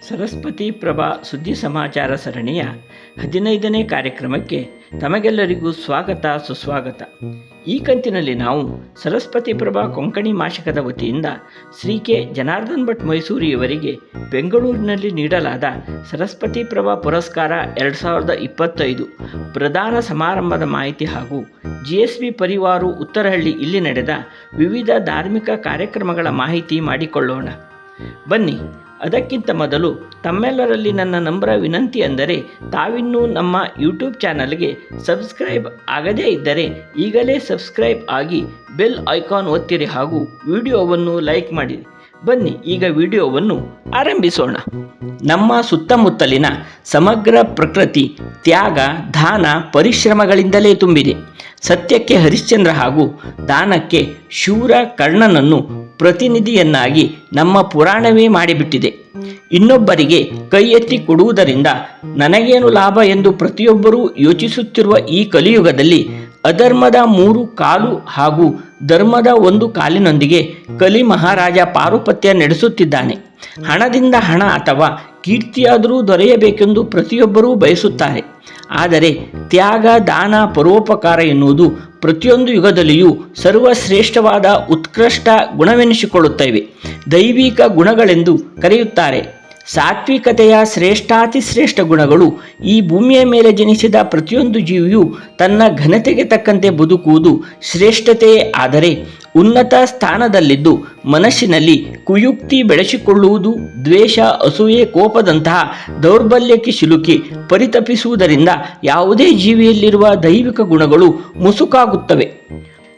ಸರಸ್ವತಿ ಪ್ರಭಾ ಸುದ್ದಿ ಸಮಾಚಾರ ಸರಣಿಯ 15ನೇ ಕಾರ್ಯಕ್ರಮಕ್ಕೆ ತಮಗೆಲ್ಲರಿಗೂ ಸ್ವಾಗತ ಸುಸ್ವಾಗತ. ಈ ಕಂತಿನಲ್ಲಿ ನಾವು ಸರಸ್ವತಿ ಪ್ರಭಾ ಕೊಂಕಣಿ ಮಾಸಿಕದ ವತಿಯಿಂದ ಶ್ರೀ ಕೆ ಜನಾರ್ದನ್ ಭಟ್ ಮೈಸೂರಿಯವರಿಗೆ ಬೆಂಗಳೂರಿನಲ್ಲಿ ನೀಡಲಾದ ಸರಸ್ವತಿ ಪ್ರಭಾ ಪುರಸ್ಕಾರ 2025 ಪ್ರದಾನ ಸಮಾರಂಭದ ಮಾಹಿತಿ ಹಾಗೂ GSB ಪರಿವಾರ ಉತ್ತರಹಳ್ಳಿ ಇಲ್ಲಿ ನಡೆದ ವಿವಿಧ ಧಾರ್ಮಿಕ ಕಾರ್ಯಕ್ರಮಗಳ ಮಾಹಿತಿ ಮಾಡಿಕೊಳ್ಳೋಣ ಬನ್ನಿ. ಅದಕ್ಕಿಂತ ಮೊದಲು ತಮ್ಮೆಲ್ಲರಲ್ಲಿ ನನ್ನ ನಮ್ರ ವಿನಂತಿ ಅಂದರೆ ತಾವಿನ್ನೂ ನಮ್ಮ ಯೂಟ್ಯೂಬ್ ಚಾನಲ್ಗೆ ಸಬ್ಸ್ಕ್ರೈಬ್ ಆಗದೇ ಇದ್ದರೆ ಈಗಲೇ ಸಬ್ಸ್ಕ್ರೈಬ್ ಆಗಿ ಬೆಲ್ ಐಕಾನ್ ಒತ್ತಿರಿ ಹಾಗೂ ವಿಡಿಯೋವನ್ನು ಲೈಕ್ ಮಾಡಿ. ಬನ್ನಿ ಈಗ ವಿಡಿಯೋವನ್ನು ಆರಂಭಿಸೋಣ. ನಮ್ಮ ಸುತ್ತಮುತ್ತಲಿನ ಸಮಗ್ರ ಪ್ರಕೃತಿ ತ್ಯಾಗ, ದಾನ, ಪರಿಶ್ರಮಗಳಿಂದಲೇ ತುಂಬಿದೆ. ಸತ್ಯಕ್ಕೆ ಹರಿಶ್ಚಂದ್ರ ಹಾಗೂ ದಾನಕ್ಕೆ ಶೂರ ಕರ್ಣನನ್ನು ಪ್ರತಿನಿಧಿಯನ್ನಾಗಿ ನಮ್ಮ ಪುರಾಣವೇ ಮಾಡಿಬಿಟ್ಟಿದೆ. ಇನ್ನೊಬ್ಬರಿಗೆ ಕೈ ಎತ್ತಿ ಕೊಡುವುದರಿಂದ ನನಗೇನು ಲಾಭ ಎಂದು ಪ್ರತಿಯೊಬ್ಬರೂ ಯೋಚಿಸುತ್ತಿರುವ ಈ ಕಲಿಯುಗದಲ್ಲಿ ಅಧರ್ಮದ 3 ಕಾಲು ಹಾಗೂ ಧರ್ಮದ 1 ಕಾಲಿನೊಂದಿಗೆ ಕಲಿ ಮಹಾರಾಜ ಪಾರುಪತ್ಯ ನಡೆಸುತ್ತಿದ್ದಾನೆ. ಹಣದಿಂದ ಹಣ ಅಥವಾ ಕೀರ್ತಿಯಾದರೂ ದೊರೆಯಬೇಕೆಂದು ಪ್ರತಿಯೊಬ್ಬರೂ ಬಯಸುತ್ತಾರೆ. ಆದರೆ ತ್ಯಾಗ, ದಾನ, ಪರೋಪಕಾರ ಎನ್ನುವುದು ಪ್ರತಿಯೊಂದು ಯುಗದಲ್ಲಿಯೂ ಸರ್ವಶ್ರೇಷ್ಠವಾದ ಉತ್ಕೃಷ್ಟ ಗುಣವೆನಿಸಿಕೊಳ್ಳುತ್ತವೆ. ದೈವಿಕ ಗುಣಗಳೆಂದು ಕರೆಯುತ್ತಾರೆ. ಸಾತ್ವಿಕತೆಯ ಶ್ರೇಷ್ಠಾತಿಶ್ರೇಷ್ಠ ಗುಣಗಳು ಈ ಭೂಮಿಯ ಮೇಲೆ ಜನಿಸಿದ ಪ್ರತಿಯೊಂದು ಜೀವಿಯು ತನ್ನ ಘನತೆಗೆ ತಕ್ಕಂತೆ ಬದುಕುವುದು ಶ್ರೇಷ್ಠತೆಯೇ. ಆದರೆ ಉನ್ನತ ಸ್ಥಾನದಲ್ಲಿದ್ದು ಮನಸ್ಸಿನಲ್ಲಿ ಕುಯುಕ್ತಿ ಬೆಳೆಸಿಕೊಳ್ಳುವುದು, ದ್ವೇಷ, ಅಸೂಯೆ, ಕೋಪದಂತಹ ದೌರ್ಬಲ್ಯಕ್ಕೆ ಸಿಲುಕಿ ಪರಿತಪಿಸುವುದರಿಂದ ಯಾವುದೇ ಜೀವಿಯಲ್ಲಿರುವ ದೈವಿಕ ಗುಣಗಳು ಮುಸುಕಾಗುತ್ತವೆ.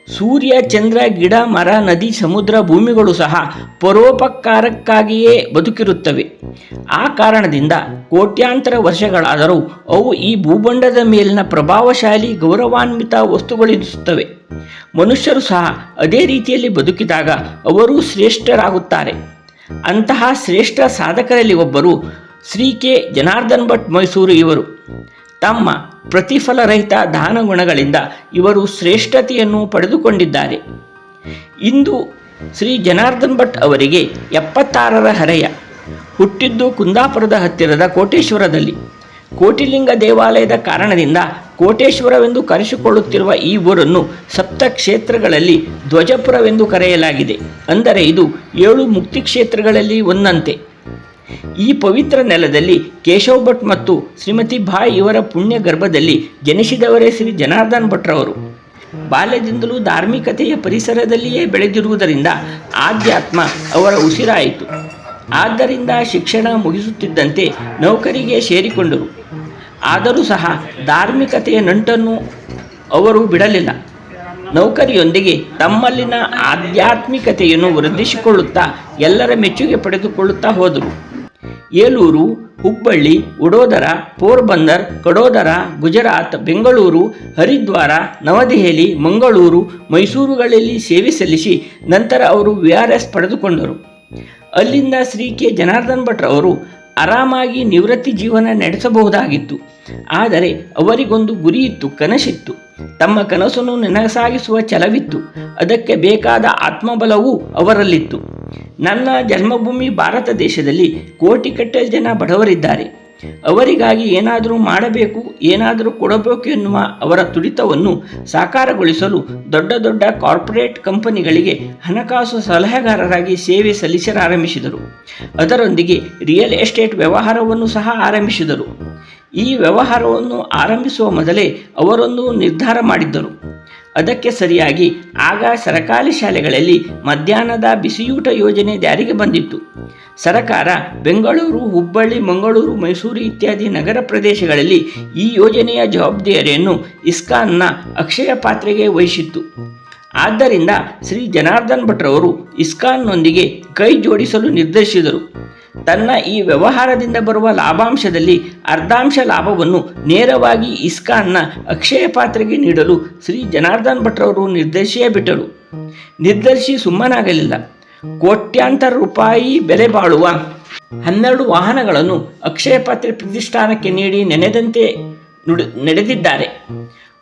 ಸೂರ್ಯ, ಚಂದ್ರ, ಗಿಡ, ಮರ, ನದಿ, ಸಮುದ್ರ, ಭೂಮಿಗಳು ಸಹ ಪರೋಪಕಾರಕ್ಕಾಗಿಯೇ ಬದುಕಿರುತ್ತವೆ. ಆ ಕಾರಣದಿಂದ ಕೋಟ್ಯಾಂತರ ವರ್ಷಗಳಾದರೂ ಅವು ಈ ಭೂಭಂಡದ ಮೇಲಿನ ಪ್ರಭಾವಶಾಲಿ ಗೌರವಾನ್ವಿತ ವಸ್ತುಗಳೆನಿಸುತ್ತವೆ. ಮನುಷ್ಯರು ಸಹ ಅದೇ ರೀತಿಯಲ್ಲಿ ಬದುಕಿದಾಗ ಅವರು ಶ್ರೇಷ್ಠರಾಗುತ್ತಾರೆ. ಅಂತಹ ಶ್ರೇಷ್ಠ ಸಾಧಕರಲ್ಲಿ ಒಬ್ಬರು ಶ್ರೀ ಕೆ ಜನಾರ್ದನ್ ಭಟ್ ಮೈಸೂರು ಇವರು. ತಮ್ಮ ಪ್ರತಿಫಲರಹಿತ ದಾನ ಗುಣಗಳಿಂದ ಇವರು ಶ್ರೇಷ್ಠತೆಯನ್ನು ಪಡೆದುಕೊಂಡಿದ್ದಾರೆ. ಇಂದು ಶ್ರೀ ಜನಾರ್ದನ್ ಭಟ್ ಅವರಿಗೆ 76ರ ಹರೆಯ. ಹುಟ್ಟಿದ್ದು ಕುಂದಾಪುರದ ಹತ್ತಿರದ ಕೋಟೇಶ್ವರದಲ್ಲಿ. ಕೋಟಿಲಿಂಗ ದೇವಾಲಯದ ಕಾರಣದಿಂದ ಕೋಟೇಶ್ವರವೆಂದು ಕರೆಸಿಕೊಳ್ಳುತ್ತಿರುವ ಈ ಊರನ್ನು ಸಪ್ತ ಕ್ಷೇತ್ರಗಳಲ್ಲಿ ಧ್ವಜಪುರವೆಂದು ಕರೆಯಲಾಗಿದೆ. ಅಂದರೆ ಇದು 7 ಮುಕ್ತಿ ಕ್ಷೇತ್ರಗಳಲ್ಲಿ ಒಂದಂತೆ. ಈ ಪವಿತ್ರ ನೆಲದಲ್ಲಿ ಕೇಶವ್ ಭಟ್ ಮತ್ತು ಶ್ರೀಮತಿ ಬಾಯಿ ಇವರ ಪುಣ್ಯ ಗರ್ಭದಲ್ಲಿ ಜನಿಸಿದವರೇ ಶ್ರೀ ಜನಾರ್ದನ್ ಭಟ್ರವರು. ಬಾಲ್ಯದಿಂದಲೂ ಧಾರ್ಮಿಕತೆಯ ಪರಿಸರದಲ್ಲಿಯೇ ಬೆಳೆದಿರುವುದರಿಂದ ಆಧ್ಯಾತ್ಮ ಅವರ ಉಸಿರಾಯಿತು. ಆದ್ದರಿಂದ ಶಿಕ್ಷಣ ಮುಗಿಸುತ್ತಿದ್ದಂತೆ ನೌಕರಿಗೆ ಸೇರಿಕೊಂಡರು. ಆದರೂ ಸಹ ಧಾರ್ಮಿಕತೆಯ ನಂಟನ್ನು ಅವರು ಬಿಡಲಿಲ್ಲ. ನೌಕರಿಯೊಂದಿಗೆ ತಮ್ಮಲ್ಲಿನ ಆಧ್ಯಾತ್ಮಿಕತೆಯನ್ನು ವೃದ್ಧಿಸಿಕೊಳ್ಳುತ್ತಾ ಎಲ್ಲರ ಮೆಚ್ಚುಗೆ ಪಡೆದುಕೊಳ್ಳುತ್ತಾ ಹೋದರು. ಏಲೂರು, ಹುಬ್ಬಳ್ಳಿ, ವಡೋದರ, ಪೋರ್ಬಂದರ್, ಕಡೋದರ, ಗುಜರಾತ್, ಬೆಂಗಳೂರು, ಹರಿದ್ವಾರ, ನವದೆಹಲಿ, ಮಂಗಳೂರು, ಮೈಸೂರುಗಳಲ್ಲಿ ಸೇವೆ ಸಲ್ಲಿಸಿ ನಂತರ ಅವರು VRS ಪಡೆದುಕೊಂಡರು. ಅಲ್ಲಿಂದ ಶ್ರೀ ಕೆ ಜನಾರ್ದನ್ ಭಟ್ರವರು ಆರಾಮಾಗಿ ನಿವೃತ್ತಿ ಜೀವನ ನಡೆಸಬಹುದಾಗಿತ್ತು. ಆದರೆ ಅವರಿಗೊಂದು ಗುರಿಯಿತ್ತು, ಕನಸಿತ್ತು. ತಮ್ಮ ಕನಸನ್ನು ನನಸಾಗಿಸುವ ಛಲವಿತ್ತು. ಅದಕ್ಕೆ ಬೇಕಾದ ಆತ್ಮಬಲವೂ ಅವರಲ್ಲಿತ್ತು. ನನ್ನ ಜನ್ಮಭೂಮಿ ಭಾರತ ದೇಶದಲ್ಲಿ ಕೋಟಿಗಟ್ಟಲೆ ಜನ ಬಡವರಿದ್ದಾರೆ. ಅವರಿಗಾಗಿ ಏನಾದರೂ ಮಾಡಬೇಕು, ಏನಾದರೂ ಕೊಡಬೇಕು ಎನ್ನುವ ಅವರ ತುಡಿತವನ್ನು ಸಾಕಾರಗೊಳಿಸಲು ದೊಡ್ಡ ದೊಡ್ಡ ಕಾರ್ಪೊರೇಟ್ ಕಂಪನಿಗಳಿಗೆ ಹಣಕಾಸು ಸಲಹೆಗಾರರಾಗಿ ಸೇವೆ ಸಲ್ಲಿಸಲಾರಂಭಿಸಿದರು. ಅದರೊಂದಿಗೆ ರಿಯಲ್ ಎಸ್ಟೇಟ್ ವ್ಯವಹಾರವನ್ನು ಸಹ ಆರಂಭಿಸಿದರು. ಈ ವ್ಯವಹಾರವನ್ನು ಆರಂಭಿಸುವ ಮೊದಲೇ ಅವರೊಂದು ನಿರ್ಧಾರ ಮಾಡಿದ್ದರು. ಅದಕ್ಕೆ ಸರಿಯಾಗಿ ಆಗ ಸರಕಾರಿ ಶಾಲೆಗಳಲ್ಲಿ ಮಧ್ಯಾಹ್ನದ ಬಿಸಿಯೂಟ ಯೋಜನೆ ಜಾರಿಗೆ ಬಂದಿತ್ತು. ಸರಕಾರ ಬೆಂಗಳೂರು, ಹುಬ್ಬಳ್ಳಿ, ಮಂಗಳೂರು, ಮೈಸೂರು ಇತ್ಯಾದಿ ನಗರ ಪ್ರದೇಶಗಳಲ್ಲಿ ಈ ಯೋಜನೆಯ ಜವಾಬ್ದಾರಿಯನ್ನು ಇಸ್ಕಾನ್ನ ಅಕ್ಷಯ ಪಾತ್ರೆಗೆ ವಹಿಸಿತ್ತು. ಆದ್ದರಿಂದ ಶ್ರೀ ಜನಾರ್ದನ್ ಭಟ್ರವರು ಇಸ್ಕಾನ್ನೊಂದಿಗೆ ಕೈ ಜೋಡಿಸಲು ನಿರ್ಧರಿಸಿದರು. ತನ್ನ ಈ ವ್ಯವಹಾರದಿಂದ ಬರುವ ಲಾಭಾಂಶದಲ್ಲಿ ಅರ್ಧಾಂಶ ಲಾಭವನ್ನು ನೇರವಾಗಿ ಇಸ್ಕಾನ್ನ ಅಕ್ಷಯ ಪಾತ್ರೆಗೆ ನೀಡಲು ಶ್ರೀ ಜನಾರ್ದನ್ ಭಟ್ರವರು ನಿರ್ಧರಿಸಿಯೇ ಬಿಟ್ಟರು. ನಿರ್ಧರಿಸಿ ಸುಮ್ಮನಾಗಲಿಲ್ಲ. ಕೋಟ್ಯಾಂತರ ರೂಪಾಯಿ ಬೆಲೆ ಬಾಳುವ 12 ವಾಹನಗಳನ್ನು ಅಕ್ಷಯ ಪಾತ್ರೆ ಪ್ರತಿಷ್ಠಾನಕ್ಕೆ ನೀಡಿ ನೆನೆದಂತೆ ನಡೆದಿದ್ದಾರೆ.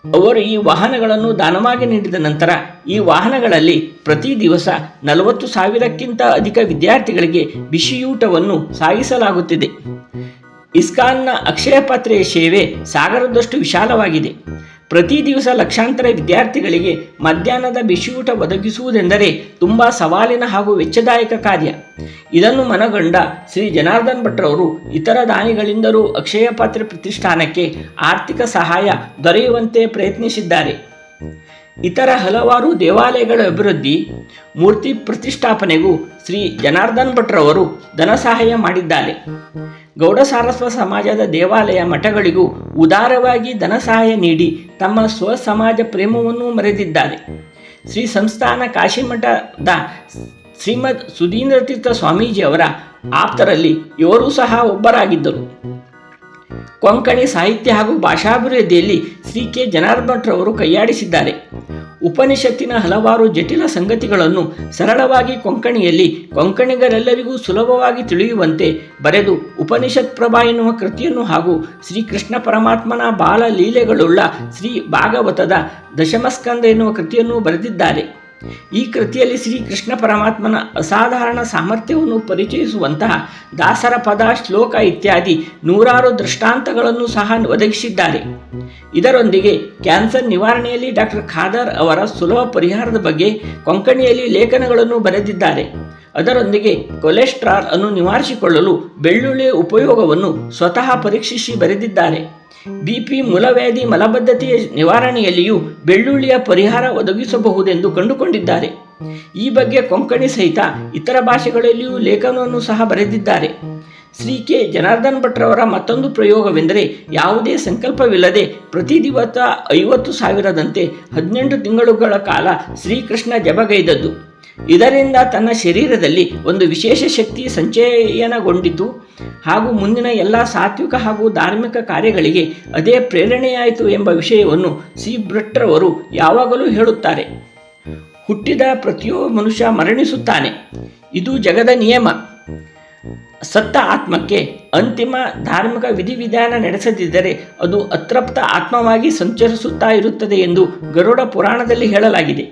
ಅವರು ಈ ವಾಹನಗಳನ್ನು ದಾನವಾಗಿ ನೀಡಿದ ನಂತರ ಈ ವಾಹನಗಳಲ್ಲಿ ಪ್ರತಿ ದಿವಸ 40,000ಕ್ಕಿಂತ ಅಧಿಕ ವಿದ್ಯಾರ್ಥಿಗಳಿಗೆ ಬಿಸಿಯೂಟವನ್ನು ಸಾಗಿಸಲಾಗುತ್ತಿದೆ. ಇಸ್ಕಾನ್ನ ಅಕ್ಷಯ ಪಾತ್ರೆಯ ಸೇವೆ ಸಾಗರದಷ್ಟು ವಿಶಾಲವಾಗಿದೆ. ಪ್ರತಿ ದಿವಸ ಲಕ್ಷಾಂತರ ವಿದ್ಯಾರ್ಥಿಗಳಿಗೆ ಮಧ್ಯಾಹ್ನದ ಬಿಸಿಯೂಟ ಒದಗಿಸುವುದೆಂದರೆ ತುಂಬ ಸವಾಲಿನ ಹಾಗೂ ವೆಚ್ಚದಾಯಕ ಕಾರ್ಯ. ಇದನ್ನು ಮನಗಂಡ ಶ್ರೀ ಜನಾರ್ದನ್ ಭಟ್ರವರು ಇತರ ದಾನಿಗಳಿಂದಲೂ ಅಕ್ಷಯ ಪಾತ್ರೆ ಪ್ರತಿಷ್ಠಾನಕ್ಕೆ ಆರ್ಥಿಕ ಸಹಾಯ ದೊರೆಯುವಂತೆ ಪ್ರಯತ್ನಿಸಿದ್ದಾರೆ. ಇತರ ಹಲವಾರು ದೇವಾಲಯಗಳ ಅಭಿವೃದ್ಧಿ, ಮೂರ್ತಿ ಪ್ರತಿಷ್ಠಾಪನೆಗೂ ಶ್ರೀ ಜನಾರ್ದನ್ ಭಟ್ರವರು ಧನ ಸಹಾಯ ಮಾಡಿದ್ದಾರೆ. ಗೌಡ ಸಾರಸ್ವತ ಸಮಾಜದ ದೇವಾಲಯ ಮಠಗಳಿಗೂ ಉದಾರವಾಗಿ ಧನ ಸಹಾಯ ನೀಡಿ ತಮ್ಮ ಸ್ವಸಮಾಜ ಪ್ರೇಮವನ್ನು ಮೆರೆದಿದ್ದಾರೆ. ಶ್ರೀ ಸಂಸ್ಥಾನ ಕಾಶಿಮಠದ ಶ್ರೀಮದ್ ಸುಧೀಂದ್ರ ತೀರ್ಥ ಸ್ವಾಮೀಜಿಯವರ ಆಪ್ತರಲ್ಲಿ ಇವರೂ ಸಹ ಒಬ್ಬರಾಗಿದ್ದರು. ಕೊಂಕಣಿ ಸಾಹಿತ್ಯ ಹಾಗೂ ಭಾಷಾಭಿವೃದ್ಧಿಯಲ್ಲಿ ಶ್ರೀ ಕೆ ಜನಾರ್ದನ್ ಭಟ್ರವರು ಕೈಯಾಡಿಸಿದ್ದಾರೆ. ಉಪನಿಷತ್ತಿನ ಹಲವಾರು ಜಟಿಲ ಸಂಗತಿಗಳನ್ನು ಸರಳವಾಗಿ ಕೊಂಕಣಿಯಲ್ಲಿ ಕೊಂಕಣಿಗರೆಲ್ಲರಿಗೂ ಸುಲಭವಾಗಿ ತಿಳಿಯುವಂತೆ ಬರೆದು ಉಪನಿಷತ್ ಪ್ರಭಾ ಎನ್ನುವ ಕೃತಿಯನ್ನು ಹಾಗೂ ಶ್ರೀಕೃಷ್ಣ ಪರಮಾತ್ಮನ ಬಾಲ ಲೀಲೆಗಳುಳ್ಳ ಶ್ರೀ ಭಾಗವತದ ದಶಮಸ್ಕಂದ ಎನ್ನುವ ಕೃತಿಯನ್ನು ಬರೆದಿದ್ದಾರೆ. ಈ ಕೃತಿಯಲ್ಲಿ ಶ್ರೀ ಕೃಷ್ಣ ಪರಮಾತ್ಮನ ಅಸಾಧಾರಣ ಸಾಮರ್ಥ್ಯವನ್ನು ಪರಿಚಯಿಸುವಂತಹ ದಾಸರ ಪದ, ಶ್ಲೋಕ ಇತ್ಯಾದಿ ನೂರಾರು ದೃಷ್ಟಾಂತಗಳನ್ನು ಸಹ ಒದಗಿಸಿದ್ದಾರೆ. ಇದರೊಂದಿಗೆ ಕ್ಯಾನ್ಸರ್ ನಿವಾರಣೆಯಲ್ಲಿ ಡಾಕ್ಟರ್ ಖಾದರ್ ಅವರ ಸುಲಭ ಪರಿಹಾರದ ಬಗ್ಗೆ ಕೊಂಕಣಿಯಲ್ಲಿ ಲೇಖನಗಳನ್ನು ಬರೆದಿದ್ದಾರೆ. ಅದರೊಂದಿಗೆ ಕೊಲೆಸ್ಟ್ರಾಲ್ ಅನ್ನು ನಿವಾರಿಸಿಕೊಳ್ಳಲು ಬೆಳ್ಳುಳ್ಳಿಯ ಉಪಯೋಗವನ್ನು ಸ್ವತಃ ಪರೀಕ್ಷಿಸಿ ಬರೆದಿದ್ದಾರೆ. ಬಿಪಿ, ಮೂಲವ್ಯಾಧಿ, ಮಲಬದ್ಧತೆಯ ನಿವಾರಣೆಯಲ್ಲಿಯೂ ಬೆಳ್ಳುಳ್ಳಿಯ ಪರಿಹಾರ ಒದಗಿಸಬಹುದೆಂದು ಕಂಡುಕೊಂಡಿದ್ದಾರೆ. ಈ ಬಗ್ಗೆ ಕೊಂಕಣಿ ಸಹಿತ ಇತರ ಭಾಷೆಗಳಲ್ಲಿಯೂ ಲೇಖನವನ್ನು ಸಹ ಬರೆದಿದ್ದಾರೆ. ಶ್ರೀ ಕೆ ಜನಾರ್ದನ್ ಭಟ್ರವರ ಮತ್ತೊಂದು ಪ್ರಯೋಗವೆಂದರೆ ಯಾವುದೇ ಸಂಕಲ್ಪವಿಲ್ಲದೆ ಪ್ರತಿ ದಿವಸ 50,000ದಂತೆ 18 ತಿಂಗಳುಗಳ ಕಾಲ ಶ್ರೀಕೃಷ್ಣ ಜಪಗೈದದ್ದು. ಇದರಿಂದ ತನ್ನ ಶರೀರದಲ್ಲಿ ಒಂದು ವಿಶೇಷ ಶಕ್ತಿ ಸಂಚಯನಗೊಂಡಿತು ಹಾಗೂ ಮುಂದಿನ ಎಲ್ಲ ಸಾತ್ವಿಕ ಹಾಗೂ ಧಾರ್ಮಿಕ ಕಾರ್ಯಗಳಿಗೆ ಅದೇ ಪ್ರೇರಣೆಯಾಯಿತು ಎಂಬ ವಿಷಯವನ್ನು ಶ್ರೀ ಭಟ್ರವರು ಯಾವಾಗಲೂ ಹೇಳುತ್ತಾರೆ. ಹುಟ್ಟಿದ ಪ್ರತಿಯೊಬ್ಬ ಮನುಷ್ಯ ಮರಣಿಸುತ್ತಾನೆ. ಇದು ಜಗದ ನಿಯಮ. ಸತ್ತ ಆತ್ಮಕ್ಕೆ ಅಂತಿಮ ಧಾರ್ಮಿಕ ವಿಧಿವಿಧಾನ ನಡೆಸದಿದ್ದರೆ ಅದು ಅತೃಪ್ತ ಆತ್ಮವಾಗಿ ಸಂಚರಿಸುತ್ತಾ ಇರುತ್ತದೆ ಎಂದು ಗರುಡ ಪುರಾಣದಲ್ಲಿ ಹೇಳಲಾಗಿದೆ.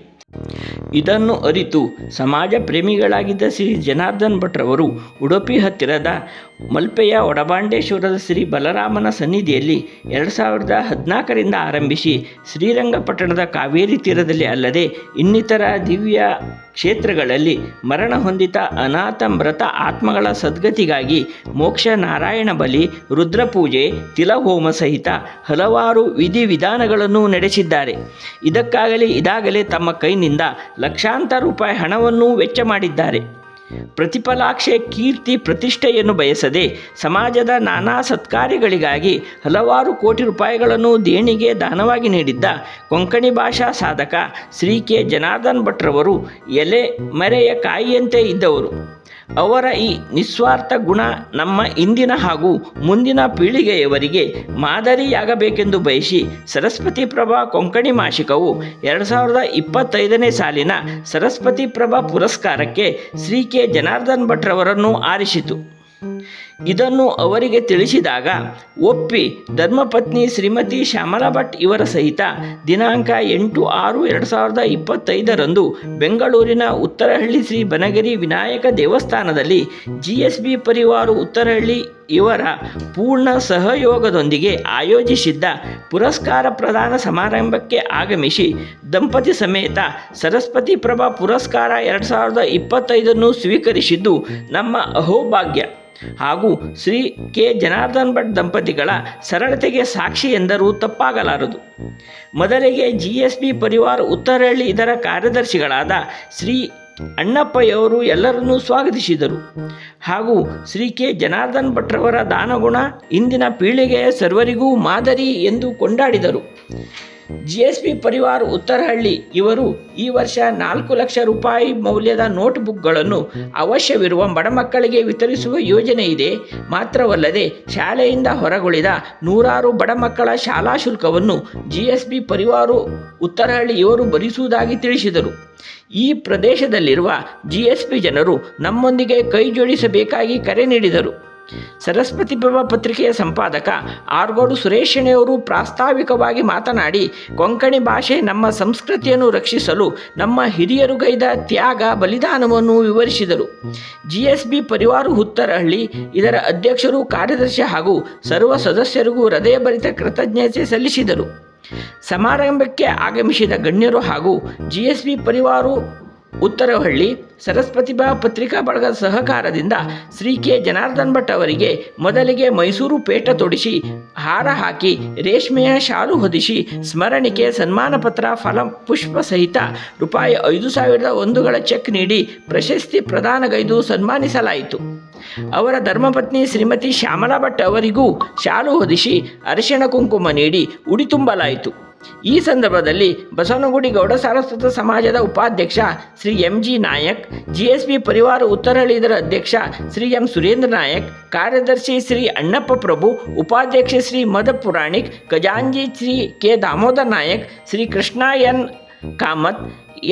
ಇದನ್ನು ಅರಿತು ಸಮಾಜ ಪ್ರೇಮಿಗಳಾಗಿದ್ದ ಶ್ರೀ ಜನಾರ್ದನ್ ಭಟ್ರವರು ಉಡುಪಿ ಹತ್ತಿರದ ಮಲ್ಪೆಯ ಒಡಬಾಂಡೇಶ್ವರದ ಶ್ರೀ ಬಲರಾಮನ ಸನ್ನಿಧಿಯಲ್ಲಿ 2014ರಿಂದ ಆರಂಭಿಸಿ ಶ್ರೀರಂಗಪಟ್ಟಣದ ಕಾವೇರಿ ತೀರದಲ್ಲಿ ಅಲ್ಲದೆ ಇನ್ನಿತರ ದಿವ್ಯ ಕ್ಷೇತ್ರಗಳಲ್ಲಿ ಮರಣ ಹೊಂದಿದ ಅನಾಥ ಮೃತ ಆತ್ಮಗಳ ಸದ್ಗತಿಗಾಗಿ ಮೋಕ್ಷ ನಾರಾಯಣ ಬಲಿ, ರುದ್ರಪೂಜೆ, ತಿಲಹೋಮ ಸಹಿತ ಹಲವಾರು ವಿಧಿವಿಧಾನಗಳನ್ನು ನಡೆಸಿದ್ದಾರೆ. ಇದಾಗಲೇ ತಮ್ಮ ಕೈನಿಂದ ಲಕ್ಷಾಂತರ ರೂಪಾಯಿ ಹಣವನ್ನು ವೆಚ್ಚ ಮಾಡಿದ್ದಾರೆ. ಪ್ರತಿಫಲಾಕ್ಷೆ, ಕೀರ್ತಿ, ಪ್ರತಿಷ್ಠೆಯನ್ನು ಬಯಸದೆ ಸಮಾಜದ ನಾನಾ ಸತ್ಕಾರ್ಯಗಳಿಗಾಗಿ ಹಲವಾರು ಕೋಟಿ ರೂಪಾಯಿಗಳನ್ನು ದೇಣಿಗೆ ದಾನವಾಗಿ ನೀಡಿದ್ದ ಕೊಂಕಣಿ ಭಾಷಾ ಸಾಧಕ ಶ್ರೀ ಕೆ ಜನಾರ್ದನ್ ಭಟ್ರವರು ಎಲೆ ಮರೆಯ ಕಾಯಿಯಂತೆ ಇದ್ದವರು. ಅವರ ಈ ನಿಸ್ವಾರ್ಥ ಗುಣ ನಮ್ಮ ಇಂದಿನ ಹಾಗೂ ಮುಂದಿನ ಪೀಳಿಗೆಯವರಿಗೆ ಮಾದರಿಯಾಗಬೇಕೆಂದು ಬಯಸಿ ಸರಸ್ವತಿ ಪ್ರಭಾ ಕೊಂಕಣಿ ಮಾಸಿಕವು 2025ನೇ ಸಾಲಿನ ಸರಸ್ವತಿ ಪ್ರಭಾ ಪುರಸ್ಕಾರಕ್ಕೆ ಶ್ರೀ ಕೆ ಜನಾರ್ದನ್ ಭಟ್ರವರನ್ನು ಆರಿಸಿತು. ಇದನ್ನು ಅವರಿಗೆ ತಿಳಿಸಿದಾಗ ಒಪ್ಪಿ ಧರ್ಮಪತ್ನಿ ಶ್ರೀಮತಿ ಶ್ಯಾಮಲಾ ಭಟ್ ಇವರ ಸಹಿತ ದಿನಾಂಕ 8/6/2025ರಂದು ಬೆಂಗಳೂರಿನ ಉತ್ತರಹಳ್ಳಿ ಶ್ರೀ ಬನಗಿರಿ ವಿನಾಯಕ ದೇವಸ್ಥಾನದಲ್ಲಿ GSB ಪರಿವಾರ ಉತ್ತರಹಳ್ಳಿ ಇವರ ಪೂರ್ಣ ಸಹಯೋಗದೊಂದಿಗೆ ಆಯೋಜಿಸಿದ್ದ ಪುರಸ್ಕಾರ ಪ್ರದಾನ ಸಮಾರಂಭಕ್ಕೆ ಆಗಮಿಸಿ ದಂಪತಿ ಸಮೇತ ಸರಸ್ವತಿ ಪ್ರಭಾ ಪುರಸ್ಕಾರ 2025 ಸ್ವೀಕರಿಸಿದ್ದು ನಮ್ಮ ಅಹೋಭಾಗ್ಯ ಹಾಗೂ ಶ್ರೀ ಕೆ ಜನಾರ್ದನ್ ಭಟ್ ದಂಪತಿಗಳ ಸರಳತೆಗೆ ಸಾಕ್ಷಿ ಎಂದರೂ ತಪ್ಪಾಗಲಾರದು. ಮೊದಲಿಗೆ GSB ಪರಿವಾರ ಉತ್ತರಹಳ್ಳಿ ಇದರ ಕಾರ್ಯದರ್ಶಿಗಳಾದ ಶ್ರೀ ಅಣ್ಣಪ್ಪಯ್ಯವರು ಎಲ್ಲರನ್ನೂ ಸ್ವಾಗತಿಸಿದರು ಹಾಗೂ ಶ್ರೀ ಕೆ ಜನಾರ್ದನ್ ಭಟ್ರವರ ದಾನಗುಣ ಇಂದಿನ ಪೀಳಿಗೆಯ ಸರ್ವರಿಗೂ ಮಾದರಿ ಎಂದು ಕೊಂಡಾಡಿದರು. GSB ಪರಿವಾರ ಉತ್ತರಹಳ್ಳಿ ಇವರು ಈ ವರ್ಷ 4 ಲಕ್ಷ ರೂಪಾಯಿ ಮೌಲ್ಯದ ನೋಟ್ಬುಕ್ಗಳನ್ನು ಅವಶ್ಯವಿರುವ ಬಡಮಕ್ಕಳಿಗೆ ವಿತರಿಸುವ ಯೋಜನೆ ಇದೆ. ಮಾತ್ರವಲ್ಲದೆ ಶಾಲೆಯಿಂದ ಹೊರಗುಳಿದ ನೂರಾರು ಬಡಮಕ್ಕಳ ಶಾಲಾ ಶುಲ್ಕವನ್ನು GSB ಪರಿವಾರ ಉತ್ತರಹಳ್ಳಿ ಇವರು ಭರಿಸುವುದಾಗಿ ತಿಳಿಸಿದರು. ಈ ಪ್ರದೇಶದಲ್ಲಿರುವ GSB ಜನರು ನಮ್ಮೊಂದಿಗೆ ಕೈ ಜೋಡಿಸಬೇಕಾಗಿ ಕರೆ ನೀಡಿದರು. ಸರಸ್ವತಿ ಪ್ರಭಾ ಪತ್ರಿಕೆಯ ಸಂಪಾದಕ ಆರ್ಗೋಡು ಸುರೇಶಣ್ಣೆಯವರು ಪ್ರಾಸ್ತಾವಿಕವಾಗಿ ಮಾತನಾಡಿ, ಕೊಂಕಣಿ ಭಾಷೆ ನಮ್ಮ ಸಂಸ್ಕೃತಿಯನ್ನು ರಕ್ಷಿಸಲು ನಮ್ಮ ಹಿರಿಯರು ಗೈದ ತ್ಯಾಗ ಬಲಿದಾನವನ್ನು ವಿವರಿಸಿದರು. GSB ಪರಿವಾರ ಉತ್ತರಹಳ್ಳಿ ಇದರ ಅಧ್ಯಕ್ಷರು, ಕಾರ್ಯದರ್ಶಿ ಹಾಗೂ ಸರ್ವ ಸದಸ್ಯರಿಗೂ ಹೃದಯಭರಿತ ಕೃತಜ್ಞತೆ ಸಲ್ಲಿಸಿದರು. ಸಮಾರಂಭಕ್ಕೆ ಆಗಮಿಸಿದ ಗಣ್ಯರು ಹಾಗೂ GSB ಪರಿವಾರ ಉತ್ತರಹಳ್ಳಿ ಸರಸ್ವತಿ ಪತ್ರಿಕಾ ಬಳಗದ ಸಹಕಾರದಿಂದ ಶ್ರೀ ಕೆ ಜನಾರ್ದನ್ ಭಟ್ ಅವರಿಗೆ ಮೊದಲಿಗೆ ಮೈಸೂರು ಪೇಟ ತೊಡಿಸಿ, ಹಾರ ಹಾಕಿ, ರೇಷ್ಮೆಯ ಶಾಲು ಹೊದಿಸಿ, ಸ್ಮರಣಿಕೆ, ಸನ್ಮಾನ ಪತ್ರ, ಫಲಪುಷ್ಪ ಸಹಿತ ರೂಪಾಯಿ 5,001ಗಳ ಚೆಕ್ ನೀಡಿ ಪ್ರಶಸ್ತಿ ಪ್ರದಾನಗೈದು ಸನ್ಮಾನಿಸಲಾಯಿತು. ಅವರ ಧರ್ಮಪತ್ನಿ ಶ್ರೀಮತಿ ಶ್ಯಾಮಲಾ ಭಟ್ ಅವರಿಗೂ ಶಾಲು ಹೊದಿಸಿ ಅರಿಶಿಣ ಕುಂಕುಮ ನೀಡಿ ಉಡಿ ತುಂಬಲಾಯಿತು. ಈ ಸಂದರ್ಭದಲ್ಲಿ ಬಸವನಗುಡಿ ಗೌಡ ಸಾರಸ್ವತ ಸಮಾಜದ ಉಪಾಧ್ಯಕ್ಷ ಶ್ರೀ MG ನಾಯಕ್, GSB ಪರಿವಾರ ಉತ್ತರಹಳ್ಳಿ ಇದರ ಅಧ್ಯಕ್ಷ ಶ್ರೀ M ಸುರೇಂದ್ರ ನಾಯಕ್, ಕಾರ್ಯದರ್ಶಿ ಶ್ರೀ ಅಣ್ಣಪ್ಪ ಪ್ರಭು, ಉಪಾಧ್ಯಕ್ಷ ಶ್ರೀ ಮದ ಪುರಾಣಿಕ್, ಖಜಾಂಚಿ Shri K Damodar Nayak, Shri Krishna N Kamath,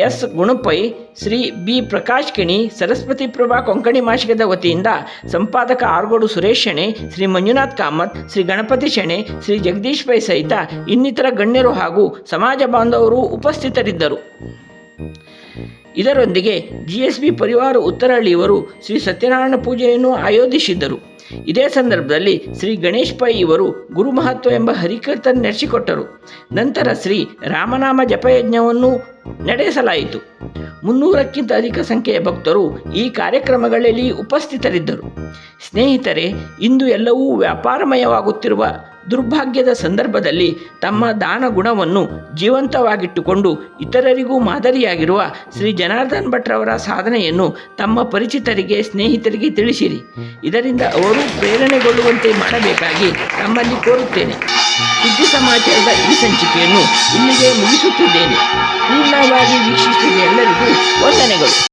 S Gunapai, Shri B Prakash Kini, Saraswati Prabha Konkani ಮಾಸಿಕದ ವತಿಯಿಂದ ಸಂಪಾದಕ ಆರ್ಗೋಡು ಸುರೇಶ್ ಶೆಣೆ, ಶ್ರೀ ಮಂಜುನಾಥ್ ಕಾಮತ್, ಶ್ರೀ ಗಣಪತಿ ಶೆಣೆ, ಶ್ರೀ ಜಗದೀಶ್ ಪೈ ಸಹಿತ ಇನ್ನಿತರ ಗಣ್ಯರು ಹಾಗೂ ಸಮಾಜ ಬಾಂಧವರು ಉಪಸ್ಥಿತರಿದ್ದರು. ಇದರೊಂದಿಗೆ GSB ಪರಿವಾರ ಉತ್ತರಹಳ್ಳಿಯವರು ಶ್ರೀ ಸತ್ಯನಾರಾಯಣ ಪೂಜೆಯನ್ನು ಆಯೋಜಿಸಿದ್ದರು. ಇದೇ ಸಂದರ್ಭದಲ್ಲಿ ಶ್ರೀ ಗಣೇಶ್ ಪೈ ಇವರು ಗುರು ಮಹತ್ವ ಎಂಬ ಹರಿಕೀರ್ತನೆ ನಡೆಸಿಕೊಟ್ಟರು. ನಂತರ ಶ್ರೀ ರಾಮನಾಮ ಜಪಯಜ್ಞವನ್ನು ನಡೆಸಲಾಯಿತು. 300ಕ್ಕಿಂತ ಅಧಿಕ ಸಂಖ್ಯೆಯ ಭಕ್ತರು ಈ ಕಾರ್ಯಕ್ರಮಗಳಲ್ಲಿ ಉಪಸ್ಥಿತರಿದ್ದರು. ಸ್ನೇಹಿತರೆ, ಇಂದು ಎಲ್ಲವೂ ವ್ಯಾಪಾರಮಯವಾಗುತ್ತಿರುವ ದುರ್ಭಾಗ್ಯದ ಸಂದರ್ಭದಲ್ಲಿ ತಮ್ಮ ದಾನ ಗುಣವನ್ನು ಜೀವಂತವಾಗಿಟ್ಟುಕೊಂಡು ಇತರರಿಗೂ ಮಾದರಿಯಾಗಿರುವ ಶ್ರೀ ಜನಾರ್ದನ್ ಭಟ್ರವರ ಸಾಧನೆಯನ್ನು ತಮ್ಮ ಪರಿಚಿತರಿಗೆ, ಸ್ನೇಹಿತರಿಗೆ ತಿಳಿಸಿರಿ. ಇದರಿಂದ ಅವರು ಪ್ರೇರಣೆಗೊಳ್ಳುವಂತೆ ಮಾಡಬೇಕಾಗಿ ತಮ್ಮಲ್ಲಿ ಕೋರುತ್ತೇನೆ. ಸುದ್ದಿ ಸಮಾಚಾರದ ಈ ಸಂಚಿಕೆಯನ್ನು ಇಲ್ಲಿಗೆ ಮುಗಿಸುತ್ತಿದ್ದೇನೆ. ಪೂರ್ಣವಾಗಿ ವೀಕ್ಷಿಸಿದ ಎಲ್ಲರಿಗೂ ವಂದನೆಗಳು.